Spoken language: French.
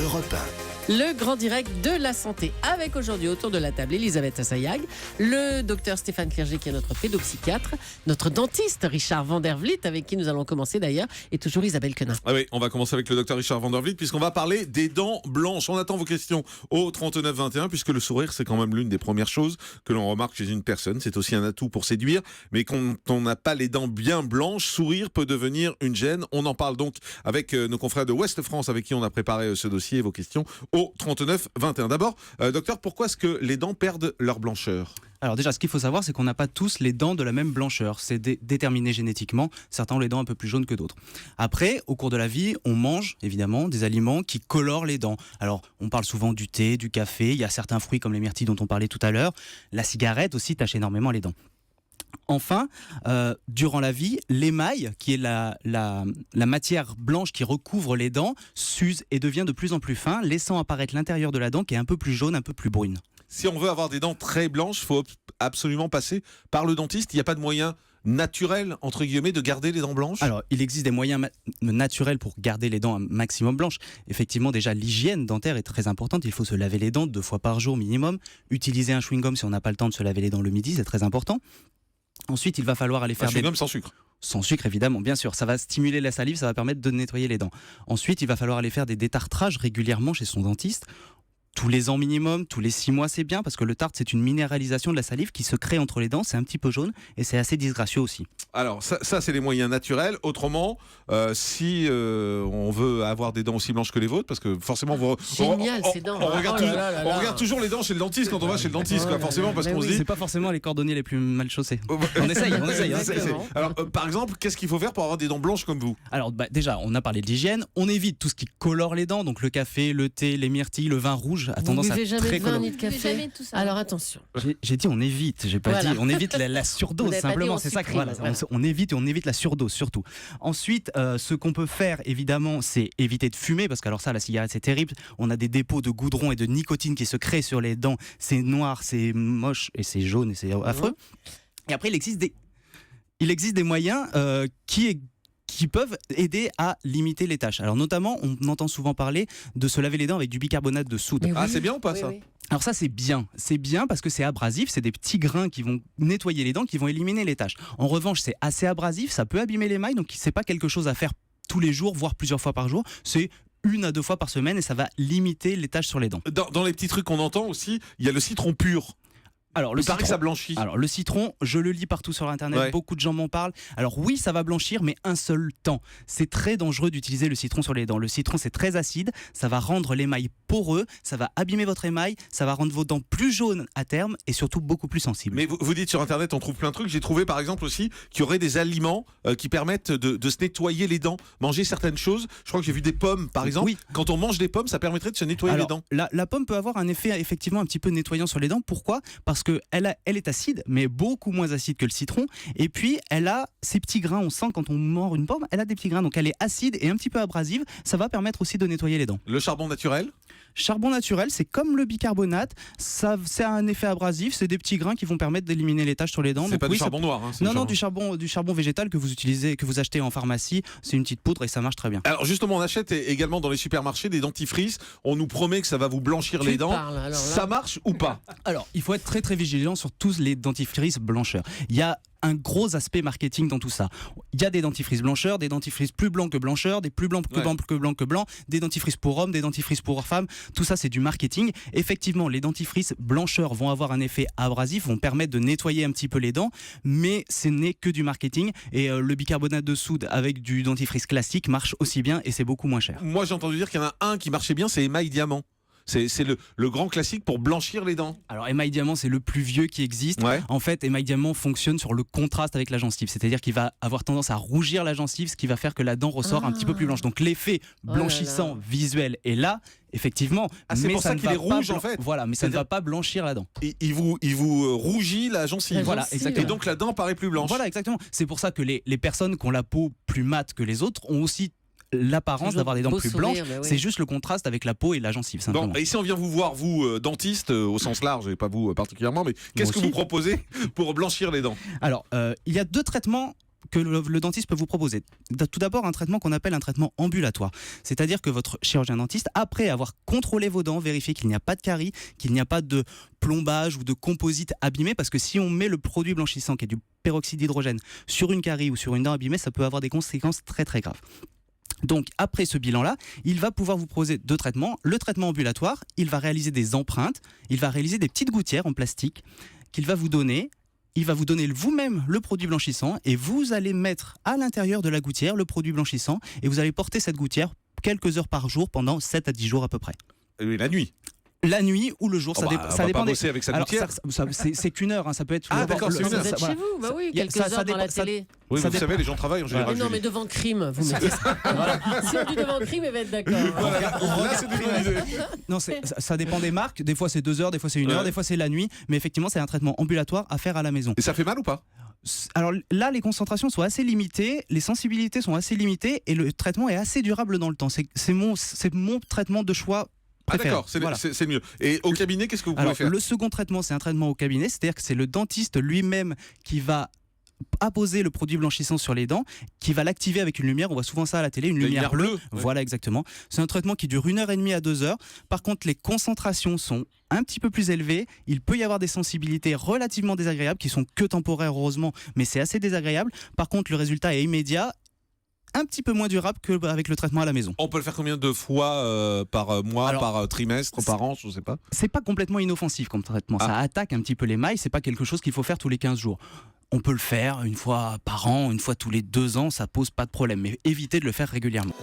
Europe 1. Le grand direct de la santé avec aujourd'hui autour de la table Elisabeth Assayag, le docteur Stéphane Clerget qui est notre pédopsychiatre, notre dentiste Richard Van der Vliet avec qui nous allons commencer d'ailleurs et toujours Isabelle Quenin. Ah oui, on va commencer avec le docteur Richard Van der Vliet puisqu'on va parler des dents blanches. On attend vos questions au 39 21 puisque le sourire c'est quand même l'une des premières choses que l'on remarque chez une personne. C'est aussi un atout pour séduire, mais quand on n'a pas les dents bien blanches, sourire peut devenir une gêne. On en parle donc avec nos confrères de Ouest France avec qui on a préparé ce dossier et vos questions au 39 21. D'abord, docteur, pourquoi est-ce que les dents perdent leur blancheur ? Alors déjà, ce qu'il faut savoir, c'est qu'on n'a pas tous les dents de la même blancheur. C'est déterminé génétiquement. Certains ont les dents un peu plus jaunes que d'autres. Après, au cours de la vie, on mange évidemment des aliments qui colorent les dents. Alors, on parle souvent du thé, du café. Il y a certains fruits comme les myrtilles dont on parlait tout à l'heure. La cigarette aussi tache énormément les dents. Enfin, durant la vie, l'émail, qui est la matière blanche qui recouvre les dents, s'use et devient de plus en plus fin, laissant apparaître l'intérieur de la dent qui est un peu plus jaune, un peu plus brune. Si on veut avoir des dents très blanches, il faut absolument passer par le dentiste. Il n'y a pas de moyen naturel, entre guillemets, de garder les dents blanches ? Alors, il existe des moyens naturels pour garder les dents un maximum blanches. Effectivement, déjà, l'hygiène dentaire est très importante. Il faut se laver les dents 2 fois par jour minimum. Utiliser un chewing-gum si on n'a pas le temps de se laver les dents le midi, c'est très important. Ensuite, il va falloir aller faire un chewing-gum sans sucre. Sans sucre, évidemment, bien sûr. Ça va stimuler la salive, ça va permettre de nettoyer les dents. Ensuite, il va falloir aller faire des détartrages régulièrement chez son dentiste. Tous les ans minimum, tous les 6 mois, c'est bien parce que le tartre, c'est une minéralisation de la salive qui se crée entre les dents. C'est un petit peu jaune et c'est assez disgracieux aussi. Alors, ça c'est les moyens naturels. Autrement, si on veut avoir des dents aussi blanches que les vôtres, parce que forcément, Génial, ces dents. On regarde toujours les dents chez le dentiste quand on va chez le dentiste, quoi, forcément, parce qu'on se dit... C'est pas forcément les cordonniers les plus mal chaussés. On essaye. Alors, par exemple, qu'est-ce qu'il faut faire pour avoir des dents blanches comme vous ? Alors, déjà, on a parlé de l'hygiène. On évite tout ce qui colore les dents, donc le café, le thé, les myrtilles, le vin rouge a tendance à jamais très de vin colorer. ni de café. Alors attention. J'ai dit on évite, j'ai pas dit on évite la surdose simplement, c'est ça. Voilà. On évite la surdose surtout. Ensuite, ce qu'on peut faire évidemment, c'est éviter de fumer parce que alors ça, la cigarette c'est terrible. On a des dépôts de goudron et de nicotine qui se créent sur les dents. C'est noir, c'est moche et c'est jaune et c'est affreux. Et après, il existe des moyens qui peuvent aider à limiter les taches. Alors notamment, on entend souvent parler de se laver les dents avec du bicarbonate de soude. Ah, c'est bien ou pas ça ? Alors ça c'est bien parce que c'est abrasif, c'est des petits grains qui vont nettoyer les dents, qui vont éliminer les taches. En revanche, c'est assez abrasif, ça peut abîmer l'émail, donc c'est pas quelque chose à faire tous les jours, voire plusieurs fois par jour. C'est 1 à 2 fois par semaine et ça va limiter les taches sur les dents. Dans les petits trucs qu'on entend aussi, il y a le citron pur. Alors, il paraît que ça blanchit. Alors, le citron, je le lis partout sur Internet, beaucoup de gens m'en parlent. Alors oui, ça va blanchir, mais un seul temps. C'est très dangereux d'utiliser le citron sur les dents. Le citron, c'est très acide, ça va rendre l'émail poreux, ça va abîmer votre émail, ça va rendre vos dents plus jaunes à terme et surtout beaucoup plus sensibles. Mais vous dites sur Internet, on trouve plein de trucs. J'ai trouvé par exemple aussi qu'il y aurait des aliments qui permettent de se nettoyer les dents. Manger certaines choses. Je crois que j'ai vu des pommes par exemple. Oui. Quand on mange des pommes, ça permettrait de se nettoyer les dents. La pomme peut avoir un effet effectivement un petit peu nettoyant sur les dents. Pourquoi ? Parce qu'elle est acide, mais beaucoup moins acide que le citron. Et puis, elle a ces petits grains. On sent quand on mord une pomme, elle a des petits grains. Donc, elle est acide et un petit peu abrasive. Ça va permettre aussi de nettoyer les dents. Le charbon naturel ? Charbon naturel, c'est comme le bicarbonate. Ça a un effet abrasif. C'est des petits grains qui vont permettre d'éliminer les taches sur les dents. C'est pas du charbon noir. Hein, non, du charbon végétal que vous utilisez, que vous achetez en pharmacie. C'est une petite poudre et ça marche très bien. Alors justement, on achète également dans les supermarchés des dentifrices. On nous promet que ça va vous blanchir les dents. Ça marche ou pas ? Alors, il faut être très très vigilant sur tous les dentifrices blancheurs. Il y a un gros aspect marketing dans tout ça. Il y a des dentifrices blancheurs, des dentifrices plus blancs que blancheurs, des plus blancs que blancs, des dentifrices pour hommes, des dentifrices pour femmes. Tout ça, c'est du marketing. Effectivement, les dentifrices blancheurs vont avoir un effet abrasif, vont permettre de nettoyer un petit peu les dents, mais ce n'est que du marketing. Et le bicarbonate de soude avec du dentifrice classique marche aussi bien et c'est beaucoup moins cher. Moi, j'ai entendu dire qu'il y en a un qui marchait bien, c'est émail diamant. C'est le grand classique pour blanchir les dents. Alors émail diamant, c'est le plus vieux qui existe. En fait, émail diamant fonctionne sur le contraste avec la gencive, c'est-à-dire qu'il va avoir tendance à rougir la gencive, ce qui va faire que la dent ressort un petit peu plus blanche. Donc l'effet blanchissant visuel est là, effectivement. C'est pour ça qu'il est rouge en fait. Voilà, mais ça ne va pas blanchir la dent. Il vous rougit la gencive. Voilà, exactement. Et donc la dent paraît plus blanche. Voilà, exactement. C'est pour ça que les personnes qui ont la peau plus mate que les autres ont aussi l'apparence d'avoir des dents plus blanches, c'est juste le contraste avec la peau et la gencive. Bon, et si on vient vous voir, vous, dentiste, au sens large, et pas vous particulièrement, mais qu'est-ce que vous proposez pour blanchir les dents ? Alors, il y a 2 traitements que le dentiste peut vous proposer. Tout d'abord, un traitement qu'on appelle un traitement ambulatoire. C'est-à-dire que votre chirurgien dentiste, après avoir contrôlé vos dents, vérifié qu'il n'y a pas de caries, qu'il n'y a pas de plombage ou de composite abîmé, parce que si on met le produit blanchissant qui est du peroxyde d'hydrogène sur une carie ou sur une dent abîmée, ça peut avoir des conséquences très très graves. Donc après ce bilan-là, il va pouvoir vous proposer deux traitements. Le traitement ambulatoire, il va réaliser des empreintes, il va réaliser des petites gouttières en plastique qu'il va vous donner. Il va vous donner vous-même le produit blanchissant et vous allez mettre à l'intérieur de la gouttière le produit blanchissant et vous allez porter cette gouttière quelques heures par jour pendant 7 à 10 jours à peu près. Et la nuit. La nuit ou le jour, ça on dépend. va pas bosser avec sa gouttière. C'est qu'une heure, hein, ça peut être. Ah, d'accord, c'est une heure. Vous êtes chez vous, bah oui, quelques heures dans la télé. Oui, ça vous savez, les gens travaillent en général. Mais non, mais devant crime, vous mettez ça. Si on dit devant crime, elle va être d'accord. Là, c'est une bonne idée. Non, ça dépend des marques. Des fois c'est 2 heures, des fois c'est 1 heure, des fois c'est la nuit. Mais effectivement, c'est un traitement ambulatoire à faire à la maison. Et ça fait mal ou pas? Alors là, les concentrations sont assez limitées, les sensibilités sont assez limitées et le traitement est assez durable dans le temps. C'est mon traitement de choix. Ah d'accord, c'est le mieux. Et au cabinet, qu'est-ce que vous pouvez faire? Le second traitement, c'est un traitement au cabinet, c'est-à-dire que c'est le dentiste lui-même qui va apposer le produit blanchissant sur les dents, qui va l'activer avec une lumière, on voit souvent ça à la télé, une lumière bleue. Voilà, exactement. C'est un traitement qui dure 1h30 à 2 heures. Par contre, les concentrations sont un petit peu plus élevées. Il peut y avoir des sensibilités relativement désagréables, qui sont que temporaires heureusement, mais c'est assez désagréable. Par contre, le résultat est immédiat, un petit peu moins durable qu'avec le traitement à la maison. On peut le faire combien de fois par mois, par trimestre, par an, je ne sais pas. C'est pas complètement inoffensif comme traitement. Ça attaque un petit peu les mailles, c'est pas quelque chose qu'il faut faire tous les 15 jours. On peut le faire une fois par an, une fois tous les 2 ans, ça pose pas de problème. Mais évitez de le faire régulièrement.